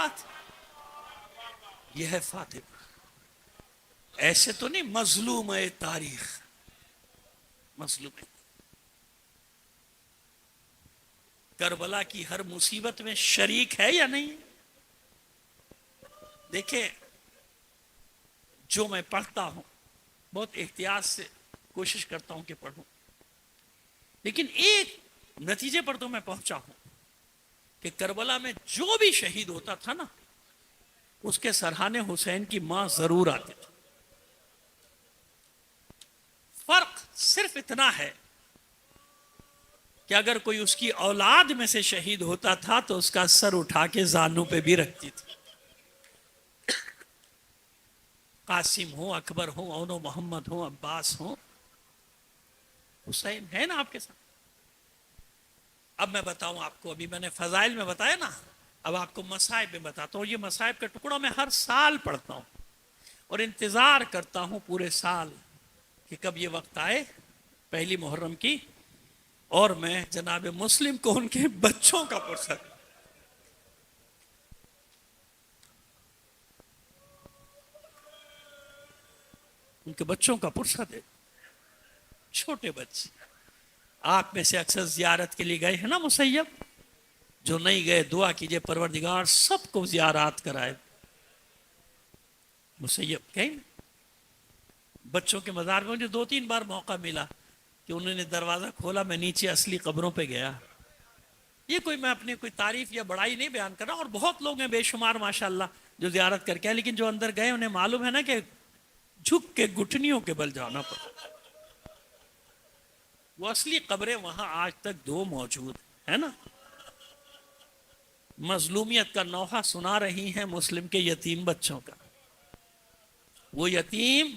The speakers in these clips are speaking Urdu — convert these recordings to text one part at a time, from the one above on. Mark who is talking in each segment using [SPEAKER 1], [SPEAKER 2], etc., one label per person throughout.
[SPEAKER 1] بات. یہ ہے فاطمہ. ایسے تو نہیں مظلوم ہے تاریخ, مظلوم ہے. کربلا کی ہر مصیبت میں شریک ہے یا نہیں؟ دیکھیں, جو میں پڑھتا ہوں بہت احتیاط سے کوشش کرتا ہوں کہ پڑھوں, لیکن ایک نتیجے پر تو میں پہنچا ہوں کہ کربلا میں جو بھی شہید ہوتا تھا نا, اس کے سرحانے حسین کی ماں ضرور آتی تھی. فرق صرف اتنا ہے کہ اگر کوئی اس کی اولاد میں سے شہید ہوتا تھا تو اس کا سر اٹھا کے زانوں پہ بھی رکھتی تھی. قاسم ہو, اکبر ہو, اون و محمد ہو, عباس ہو, حسین ہے نا آپ کے ساتھ. اب میں بتاؤں آپ کو, ابھی میں نے فضائل میں بتایا نا, اب آپ کو مصائب میں بتاتا ہوں. یہ مصائب کا ٹکڑا میں ہر سال پڑھتا ہوں اور انتظار کرتا ہوں پورے سال کہ کب یہ وقت آئے پہلی محرم کی, اور میں جناب مسلم کو ان کے بچوں کا پرسہ, ان کے بچوں کا پرسہ دے. چھوٹے بچے آپ میں سے اکثر زیارت کے لیے گئے ہیں نا مسیب, جو نہیں گئے دعا کیجئے پروردگار سب کو زیارات کرائے. مسیب کہیں بچوں کے مزار میں مجھے 2-3 بار موقع ملا کہ انہوں نے دروازہ کھولا, میں نیچے اصلی قبروں پہ گیا. یہ کوئی میں اپنی کوئی تعریف یا بڑائی نہیں بیان کر رہا, اور بہت لوگ ہیں بے شمار ماشاءاللہ جو زیارت کر کے ہیں, لیکن جو اندر گئے انہیں معلوم ہے نا کہ جھک کے گھٹنیوں کے بل جانا پڑا. وہ اصلی قبریں وہاں آج تک 2 موجود ہے نا. مظلومیت کا نوحہ سنا رہی ہیں مسلم کے یتیم بچوں کا. وہ یتیم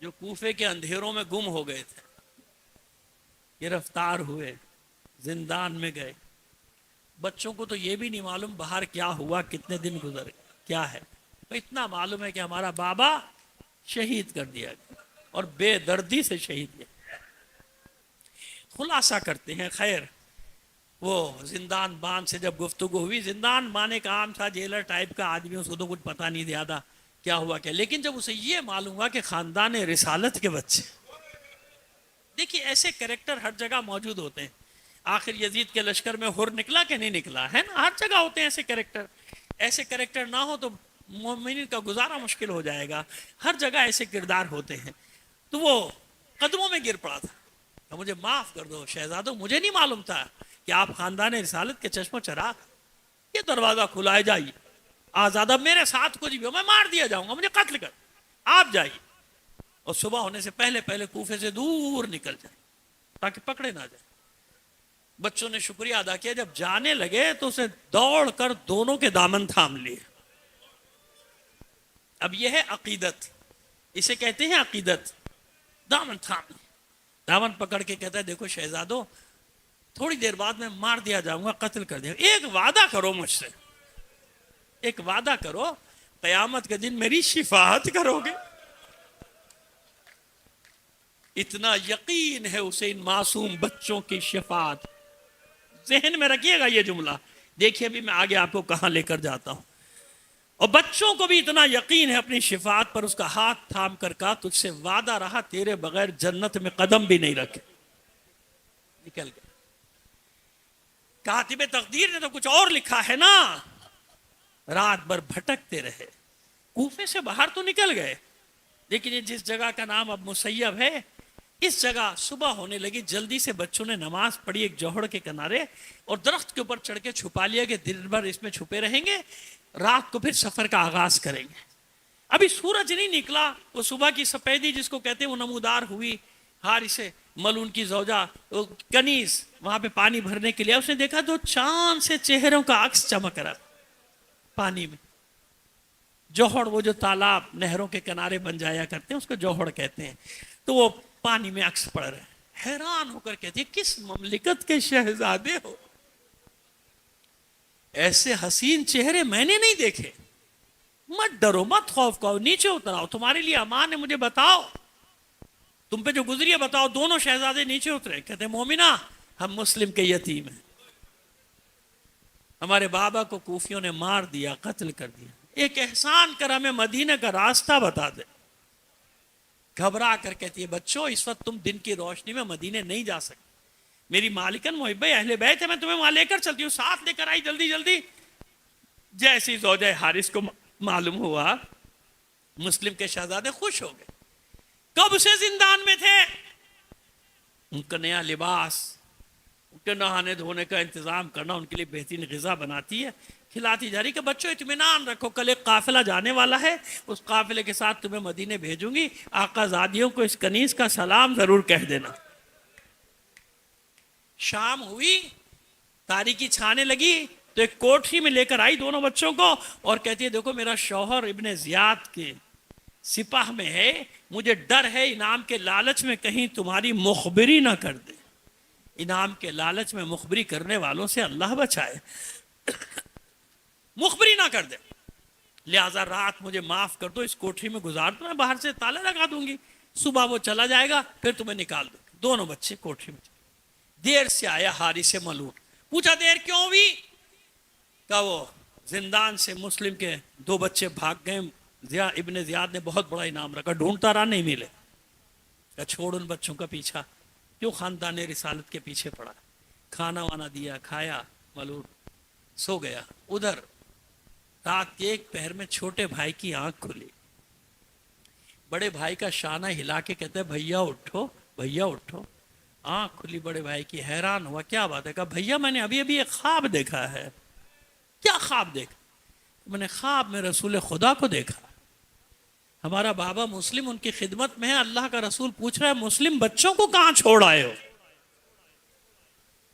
[SPEAKER 1] جو کوفے کے اندھیروں میں گم ہو گئے تھے, گرفتار ہوئے, زندان میں گئے. بچوں کو تو یہ بھی نہیں معلوم باہر کیا ہوا, کتنے دن گزر کیا ہے. اتنا معلوم ہے کہ ہمارا بابا شہید کر دیا گیا اور بے دردی سے شہید کیا. خلاصہ کرتے ہیں. خیر, وہ زندان بان سے جب گفتگو ہوئی, زندان بان ایک عام تھا جیلر ٹائپ کا آدمی, اس کو تو کچھ پتہ نہیں زیادہ کیا ہوا کیا, لیکن جب اسے یہ معلوم ہوا کہ خاندان رسالت کے بچے, دیکھیے ایسے کریکٹر ہر جگہ موجود ہوتے ہیں. آخر یزید کے لشکر میں حر نکلا کہ نہیں نکلا ہے نا, ہر جگہ ہوتے ہیں ایسے کریکٹر. ایسے کریکٹر نہ ہو تو مومنین کا گزارا مشکل ہو جائے گا. ہر جگہ ایسے کردار ہوتے ہیں. تو وہ قدموں میں گر پڑا تھا, مجھے معاف کر دو شہزادو, مجھے نہیں معلوم تھا کہ آپ خاندان رسالت کے چشم و چراغ, یہ دروازہ کھلائے جائیے, آزادہ میرے ساتھ کچھ بھی ہو میں مار دیا جاؤں گا, مجھے قتل کر, آپ جائیے, اور صبح ہونے سے پہلے پہلے کوفے سے دور نکل جائیں تاکہ پکڑے نہ جائیں. بچوں نے شکریہ ادا کیا, جب جانے لگے تو اسے دوڑ کر دونوں کے دامن تھام لیے. اب یہ ہے عقیدت, اسے کہتے ہیں عقیدت. دامن تھام لیے, دامن پکڑ کے کہتا ہے دیکھو شہزادو, تھوڑی دیر بعد میں مار دیا جاؤں گا, قتل کر دیا, ایک وعدہ کرو مجھ سے, ایک وعدہ کرو, قیامت کے دن میری شفاعت کرو گے. اتنا یقین ہے اسے ان معصوم بچوں کی شفاعت. ذہن میں رکھیے گا یہ جملہ, دیکھیے بھی میں آگے آپ کو کہاں لے کر جاتا ہوں. اور بچوں کو بھی اتنا یقین ہے اپنی شفاعت پر, اس کا ہاتھ تھام کر کہا تجھ سے وعدہ رہا تیرے بغیر جنت میں قدم بھی نہیں رکھے. نکل گئے. کاتب تقدیر نے تو کچھ اور لکھا ہے نا, رات بھر بھٹکتے رہے, کوفے سے باہر تو نکل گئے, لیکن یہ جس جگہ کا نام اب مسیب ہے, اس جگہ صبح ہونے لگی, جلدی سے بچوں نے نماز پڑھی ایک جوہڑ کے کنارے, اور درخت کے اوپر چڑھ کے چھپا لیا کہ دن بھر اس میں چھپے رہیں گے, رات کو پھر سفر کا آغاز کریں گے. ابھی سورج نہیں نکلا, وہ صبح کی سفیدی جس کو کہتے ہیں وہ نمودار ہوئی. حارث ملون کی زوجہ کنیز وہاں پہ پانی بھرنے کے لیے, اس نے دیکھا 2 چاند سے چہروں کا عکس چمک رہا پانی میں. جوہڑ, وہ جو تالاب نہروں کے کنارے بن جایا کرتے ہیں اس کو جوہڑ کہتے ہیں. تو وہ پانی میں عکس پڑ رہے ہیں. حیران ہو کر کہتے ہیں کس مملکت کے شہزادے ہو, ایسے حسین چہرے میں نے نہیں دیکھے. مت ڈرو, مت خوف کھاؤ, نیچے اتر آؤ, تمہارے لیے امان ہے, مجھے بتاؤ تم پہ جو گزری ہے بتاؤ. دونوں شہزادے نیچے اترے, کہتے ہیں مومنہ ہم مسلم کے یتیم ہیں, ہمارے بابا کو کوفیوں نے مار دیا، قتل کر دیا، ایک احسان کر ہمیں مدینہ کا راستہ بتا دے۔ گھبرا کر کہتی ہے بچوں اس وقت تم دن کی روشنی میں مدینے نہیں جا سکتے، میری مالکن محبہ اہل بیت ہے، میں تمہیں وہاں لے کر چلتی ہوں، ساتھ لے کر آئی جلدی جلدی۔ جیسی زوجہ حارث کو معلوم ہوا، مسلم کے شہزادے خوش ہو گئے، کب سے زندان میں تھے، ان کا نیا لباس، ان کے نہانے دھونے کا انتظام کرنا، ان کے لیے بہترین غذا بناتی ہے، کھلاتی جا رہی کہ بچوں اطمینان رکھو، کل ایک قافلہ جانے والا ہے، اس قافلے کے ساتھ تمہیں مدینے بھیجوں گی، آقا زادیوں کو اس کنیز کا سلام ضرور کہہ دینا۔ شام ہوئی، تاریکی چھانے لگی تو ایک کوٹھی میں لے کر آئی دونوں بچوں کو اور کہتی ہے دیکھو میرا شوہر ابن زیاد کے سپاہ میں ہے، مجھے ڈر ہے انعام کے لالچ میں کہیں تمہاری مخبری نہ کر دے، انعام کے لالچ میں مخبری کرنے والوں سے اللہ بچائے، مخبری نہ کر دے، لہذا رات مجھے معاف کر دو، اس کوٹھی میں گزار دو، میں باہر سے تالا لگا دوں گی، صبح وہ چلا جائے گا پھر تمہیں نکال دوں گی۔ دونوں بچے کوٹھی میں چلے، دیر سے آیا حارث ملعون، پوچھا دیر کیوں ہوئی، کہ وہ زندان سے مسلم کے دو بچے بھاگ گئے، ابن زیاد نے بہت بڑا انعام رکھا، ڈھونڈتا رہا نہیں ملے، کہ چھوڑ ان بچوں کا پیچھا، کیوں خاندان رسالت کے پیچھے پڑا، کھانا وانا دیا، کھایا، ملعون سو گیا۔ ادھر رات کے ایک پہر میں چھوٹے بھائی کی آنکھ کھلی، بڑے بھائی کا شانہ ہلا کے کہتے ہیں بھیا اٹھو، بھیا اٹھو، آنکھ کھلی بڑے بھائی کی، حیران ہوا کیا بات ہے، کہا بھیا میں نے ابھی ابھی ایک خواب دیکھا ہے۔ کیا خواب دیکھا؟ میں نے خواب میں رسول خدا کو دیکھا، ہمارا بابا مسلم ان کی خدمت میں ہے، اللہ کا رسول پوچھ رہا ہے مسلم بچوں کو کہاں چھوڑ آئے ہو؟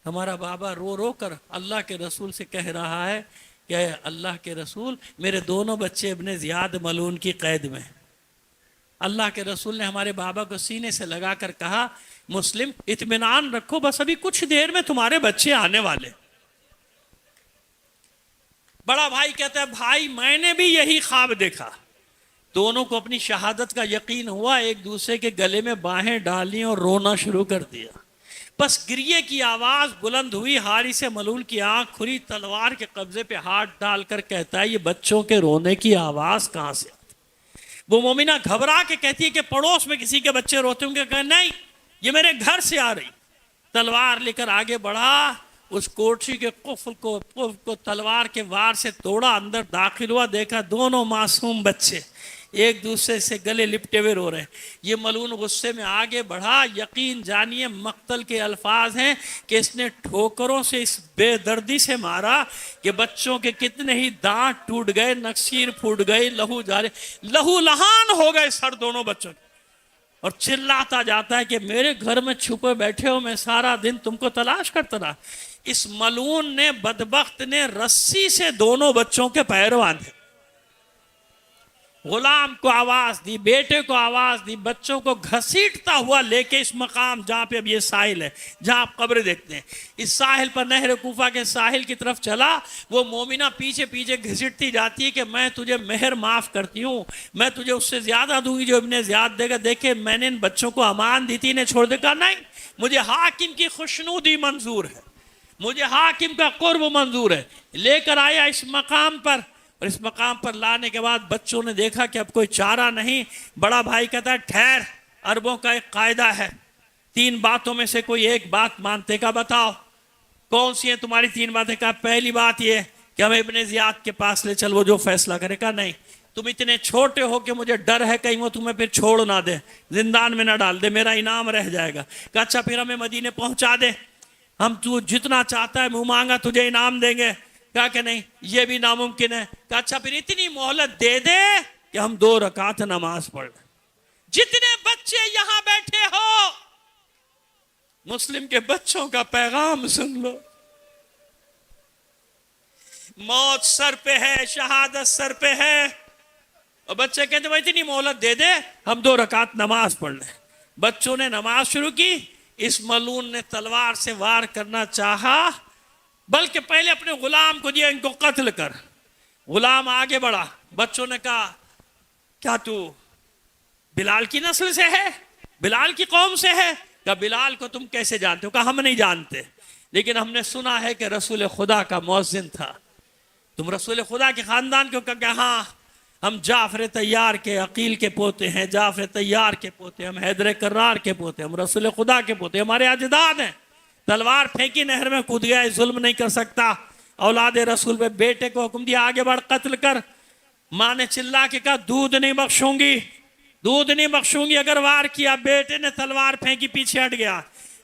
[SPEAKER 1] ہمارا بابا رو رو کر اللہ کے رسول سے کہہ رہا ہے کہ اللہ کے رسول میرے دونوں بچے ابن زیاد ملعون کی قید میں ہیں۔ اللہ کے رسول نے ہمارے بابا کو سینے سے لگا کر کہا مسلم اطمینان رکھو، بس ابھی کچھ دیر میں تمہارے بچے آنے والے۔ بڑا بھائی کہتا ہے بھائی میں نے بھی یہی خواب دیکھا۔ دونوں کو اپنی شہادت کا یقین ہوا، ایک دوسرے کے گلے میں باہیں ڈالیں اور رونا شروع کر دیا۔ بس گریے کی آواز بلند ہوئی، حارث ملعون کی آنکھ کھلی، تلوار کے قبضے پہ ہاتھ ڈال کر کہتا ہے یہ بچوں کے رونے کی آواز کہاں سے آتی؟ وہ مومنہ گھبرا کے کہتی ہے کہ پڑوس میں کسی کے بچے روتے ہوں گے، کہ نہیں یہ میرے گھر سے آ رہی۔ تلوار لے کر آگے بڑھا، اس کوٹھی کے قفل کو تلوار کے وار سے توڑا، اندر داخل ہوا، دیکھا دونوں معصوم بچے ایک دوسرے سے گلے لپٹے ہوئے رو رہے ہیں۔ یہ ملعون غصے میں آگے بڑھا، یقین جانیے مقتل کے الفاظ ہیں کہ اس نے ٹھوکروں سے اس بے دردی سے مارا کہ بچوں کے کتنے ہی دانت ٹوٹ گئے، نکسیر پھوٹ گئی، لہو جارے، لہو لہان ہو گئے سر دونوں بچوں کے، اور چلاتا جاتا ہے کہ میرے گھر میں چھپے بیٹھے ہو، میں سارا دن تم کو تلاش کرتا رہا۔ اس ملعون نے، بدبخت نے رسی سے دونوں بچوں کے پیر باندھے، غلام کو آواز دی، بیٹے کو آواز دی، بچوں کو گھسیٹتا ہوا لے کے اس مقام جہاں پہ اب یہ ساحل ہے، جہاں آپ قبر دیکھتے ہیں، اس ساحل پر نہر کوفہ کے ساحل کی طرف چلا۔ وہ مومنہ پیچھے پیچھے گھسیٹتی جاتی ہے کہ میں تجھے مہر معاف کرتی ہوں، میں تجھے اس سے زیادہ دوں گی جو ابن زیاد دے گا، دیکھے میں نے ان بچوں کو امان دی تھی، انہیں چھوڑ دے گا نہیں، مجھے حاکم کی خوشنودی منظور ہے، مجھے حاکم کا قرب منظور ہے۔ لے کر آیا اس مقام پر، اور اس مقام پر لانے کے بعد بچوں نے دیکھا کہ اب کوئی چارہ نہیں۔ بڑا بھائی کہتا ہے ٹھہر، عربوں کا ایک قاعدہ ہے، 3 باتوں میں سے کوئی ایک بات مانتے کا بتاؤ، کون سی ہیں تمہاری 3 باتیں؟ کہا پہلی بات یہ کہ ہمیں ابن زیاد کے پاس لے چل، وہ جو فیصلہ کرے۔ کہا نہیں، تم اتنے چھوٹے ہو کہ مجھے ڈر ہے کہیں وہ تمہیں پھر چھوڑ نہ دے، زندان میں نہ ڈال دے، میرا انعام رہ جائے گا۔ کہا اچھا پھر ہمیں مدینے پہنچا دے، ہم تو جتنا چاہتا ہے منہ مانگا تجھے انعام دیں گے۔ کہا کہ نہیں یہ بھی ناممکن ہے۔ کہا اچھا پھر اتنی مہلت دے دے کہ ہم 2 رکعت نماز پڑھ لیں۔ جتنے بچے یہاں بیٹھے ہو، مسلم کے بچوں کا پیغام سن لو، موت سر پہ ہے، شہادت سر پہ ہے، اور بچے کہتے ہیں اتنی مہلت دے دے ہم 2 رکعت نماز پڑھ لیں۔ بچوں نے نماز شروع کی، اس ملعون نے تلوار سے وار کرنا چاہا، بلکہ پہلے اپنے غلام کو دیا ان کو قتل کر۔ غلام آگے بڑھا، بچوں نے کہا کیا تو بلال کی نسل سے ہے، بلال کی قوم سے ہے؟ کہا بلال کو تم کیسے جانتے ہو؟ کہا ہم نہیں جانتے۔ لیکن ہم نے سنا ہے کہ رسول خدا کا مؤذن تھا. تم رسول خدا کے خاندان کیوں؟ کہ ہاں ہم جعفر طیار کے عقیل کے پوتے ہیں، جعفر طیار کے پوتے، ہم حیدر کرار کے پوتے، ہم رسول خدا کے پوتے، ہمارے اجداد ہیں. تلوار پھینکی، نہر میں کود گیا، ظلم نہیں کر سکتا. اولاد رسول پہ بیٹے کو حکم دیا آگے بڑھ قتل کر. ماں نے چلا کے کہا دودھ نہیں بخشوں گی، دودھ نہیں بخشوں گی. اگر وار کیا، بیٹے نے تلوار پھینکی، پیچھے ہٹ گیا.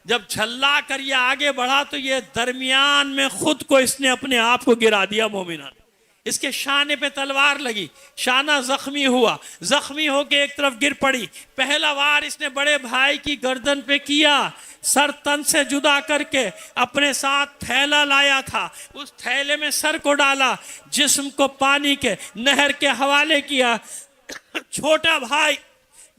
[SPEAKER 1] جب جھلا کر یہ آگے بڑھا تو یہ درمیان میں خود کو اس نے اپنے آپ کو گرا دیا. مومنان، اس کے شانے پہ تلوار لگی، شانہ زخمی ہوا، زخمی ہو کے ایک طرف گر پڑی. پہلا وار اس نے بڑے بھائی کی گردن پہ کیا، سر تن سے جدا کر کے اپنے ساتھ تھیلا لایا تھا، اس تھیلے میں سر کو ڈالا، جسم کو پانی کے نہر کے حوالے کیا. چھوٹا بھائی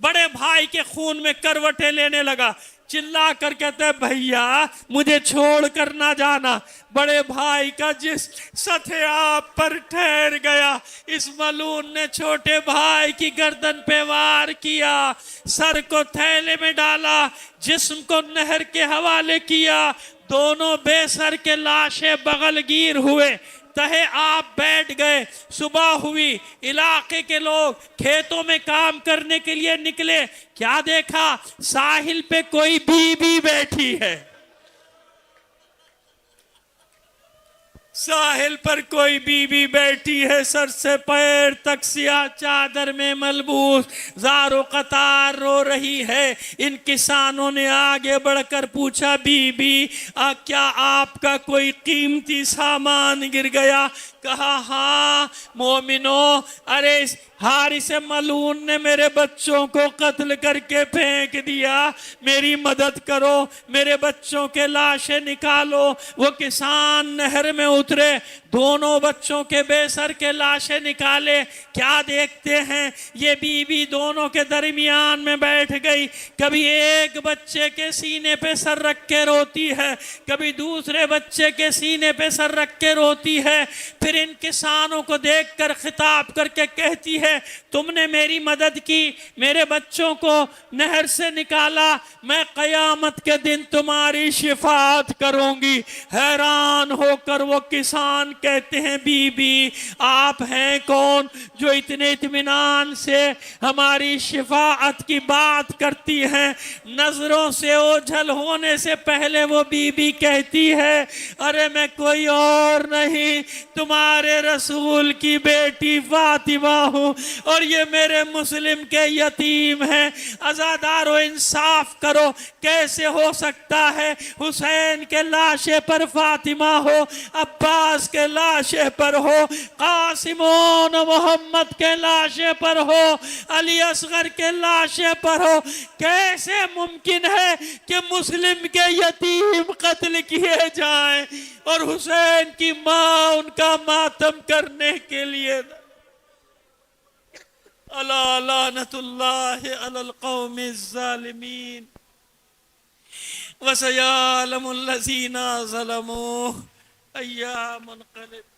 [SPEAKER 1] بڑے بھائی کے خون میں کروٹیں لینے لگا، چلا کر کہتے ہیں بھیا مجھے چھوڑ کر نہ جانا. بڑے بھائی کا جس سطح آپ پر ٹھہر گیا. اس ملعون نے چھوٹے بھائی کی گردن پہ وار کیا، سر کو تھیلے میں ڈالا، جسم کو نہر کے حوالے کیا. دونوں بے سر کے لاشیں بغل گیر ہوئے، تہے آپ بیٹھ گئے. صبح ہوئی، علاقے کے لوگ کھیتوں میں کام کرنے کے لیے نکلے. کیا دیکھا؟ ساحل پہ کوئی بی بی بیٹھی ہے، ساحل پر کوئی بی بی بیٹھی ہے، سر سے پیر تک سیاہ چادر میں ملبوس، زار و قطار رو رہی ہے. ان کسانوں نے آگے بڑھ کر پوچھا بی بی کیا آپ کا کوئی قیمتی سامان گر گیا؟ کہا ہاں مومنو، ارے اس حارث ملعون نے میرے بچوں کو قتل کر کے پھینک دیا، میری مدد کرو، میرے بچوں کے لاشیں نکالو. وہ کسان نہر میں اترے، دونوں بچوں کے بے سر کے لاشیں نکالے. کیا دیکھتے ہیں؟ یہ بی بی دونوں کے درمیان میں بیٹھ گئی. کبھی ایک بچے کے سینے پہ سر رکھ کے روتی ہے، کبھی دوسرے بچے کے سینے پہ سر رکھ کے روتی ہے. پھر ان کسانوں کو دیکھ کر خطاب کر کے کہتی ہے تم نے میری مدد کی، میرے بچوں کو نہر سے نکالا، میں قیامت کے دن تمہاری شفاعت کروں گی. حیران ہو کر وہ کسان کہتے ہیں بی بی آپ ہیں کون جو اتنے اطمینان سے ہماری شفاعت کی بات کرتی ہیں؟ نظروں سے اوجھل ہونے سے پہلے وہ بی بی کہتی ہے ارے میں کوئی اور نہیں، تمہارے رسول کی بیٹی فاطمہ ہوں، اور یہ میرے مسلم کے یتیم ہیں. عزادارو انصاف کرو، کیسے ہو سکتا ہے حسین کے لاشے پر فاطمہ ہو، عباس کے لاشے پر ہو، قاسم و محمد کے لاشے پر ہو، علی اصغر کے لاشے پر ہو؟ کیسے ممکن ہے کہ مسلم کے یتیم قتل کیے جائیں اور حسین کی ماں ان کا ماتم کرنے کے لیے؟ الا لعنت اللہ علی القوم الظالمین وسيعلم الذين ظلموا أيام منقلب.